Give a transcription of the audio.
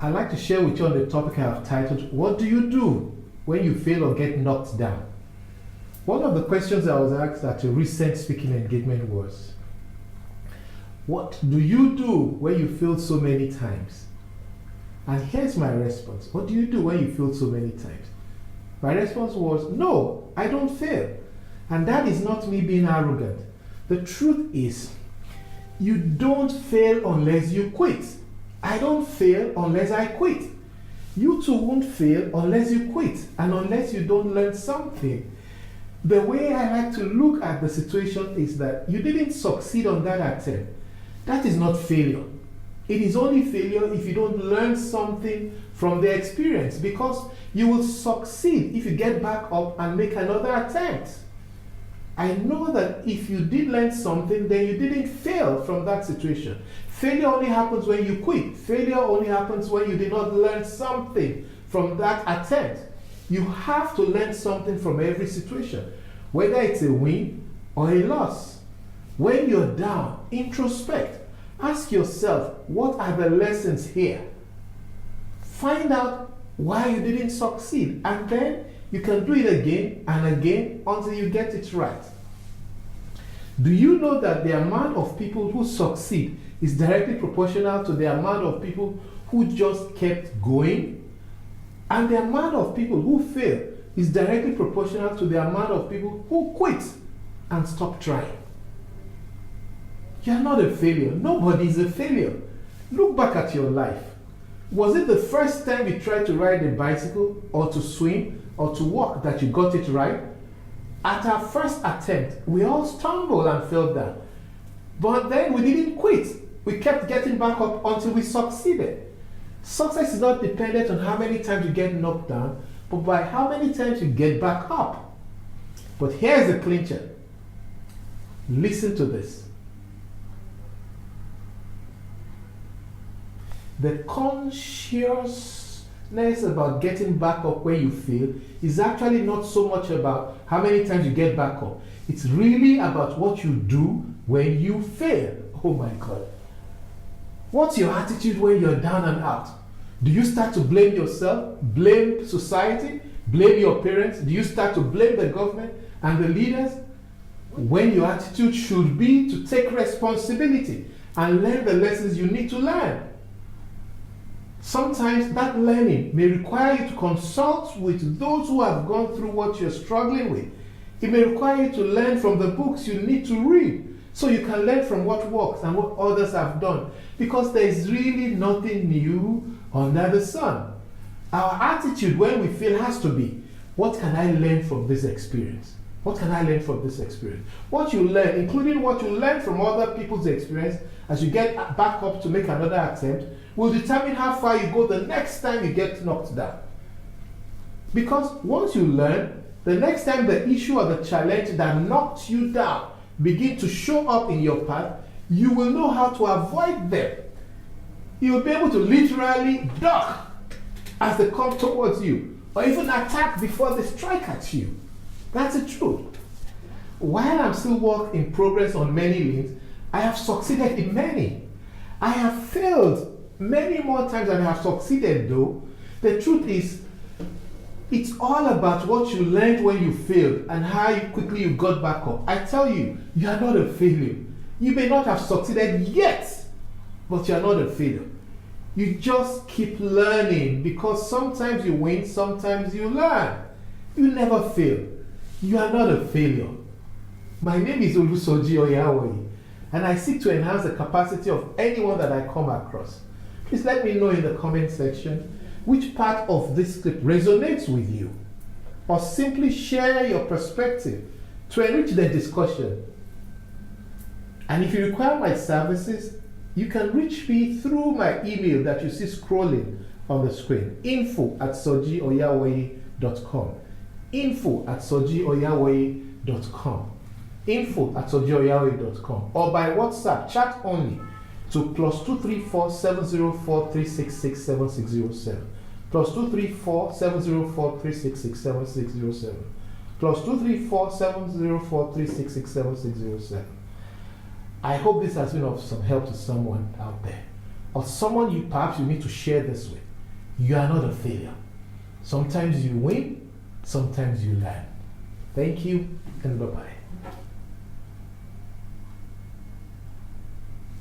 I'd like to share with you on the topic I have titled, What do you do when you fail or get knocked down? One of the questions I was asked at a recent speaking engagement was, what do you do when you fail so many times? And here's my response. What do you do when you fail so many times? My response was, no, I don't fail. And that is not me being arrogant. The truth is, you don't fail unless you quit. I don't fail unless I quit. You too won't fail unless you quit and unless you don't learn something. The way I like to look at the situation is that you didn't succeed on that attempt. That is not failure. It is only failure if you don't learn something from the experience, because you will succeed if you get back up and make another attempt. I know that if you did learn something, then you didn't fail from that situation. Failure only happens when you quit. Failure only happens when you did not learn something from that attempt. You have to learn something from every situation, whether it's a win or a loss. When you're down, introspect. Ask yourself, what are the lessons here? Find out why you didn't succeed, and then you can do it again and again until you get it right. Do you know that the amount of people who succeed is directly proportional to the amount of people who just kept going? And the amount of people who fail is directly proportional to the amount of people who quit and stop trying. You're not a failure. Nobody is a failure. Look back at your life. Was it the first time you tried to ride a bicycle or to swim or to walk that you got it right? At our first attempt, we all stumbled and fell down. But then we didn't quit. We kept getting back up until we succeeded. Success is not dependent on how many times you get knocked down, but by how many times you get back up. But here's the clincher. Listen to this. The consciousness about getting back up when you fail is actually not so much about how many times you get back up. It's really about what you do when you fail. Oh my God. What's your attitude when you're down and out? Do you start to blame yourself, blame society, blame your parents? Do you start to blame the government and the leaders? When your attitude should be to take responsibility and learn the lessons you need to learn. Sometimes that learning may require you to consult with those who have gone through what you're struggling with. It may require you to learn from the books you need to read so you can learn from what works and what others have done, because there is really nothing new under the sun. Our attitude when we fail has to be, what can I learn from this experience? What can I learn from this experience? What you learn, including what you learn from other people's experience as you get back up to make another attempt, will determine how far you go the next time you get knocked down. Because once you learn, the next time the issue or the challenge that knocked you down begin to show up in your path, you will know how to avoid them. You will be able to literally duck as they come towards you, or even attack before they strike at you. That's the truth. While I'm still work in progress on many lanes, I have succeeded in many. I have failed many more times than I have succeeded though. The truth is, it's all about what you learned when you failed and how quickly you got back up. I tell you, you are not a failure. You may not have succeeded yet, but you are not a failure. You just keep learning, because sometimes you win, sometimes you learn. You never fail. You are not a failure. My name is Olusoji Oyawoye, and I seek to enhance the capacity of anyone that I come across. Please let me know in the comment section which part of this script resonates with you, or simply share your perspective to enrich the discussion. And if you require my services, you can reach me through my email that you see scrolling on the screen, info@sojioyawoye.com, info@sojioyawoye.com, info@sojioyawoye.com, or by WhatsApp chat only to +234 704 366 7607, +234 704 366 7607, +234 704 366 7607. I hope this has been of some help to someone out there, or someone perhaps you need to share this with. You are not a failure. Sometimes you win, sometimes you learn. Thank you, and bye bye.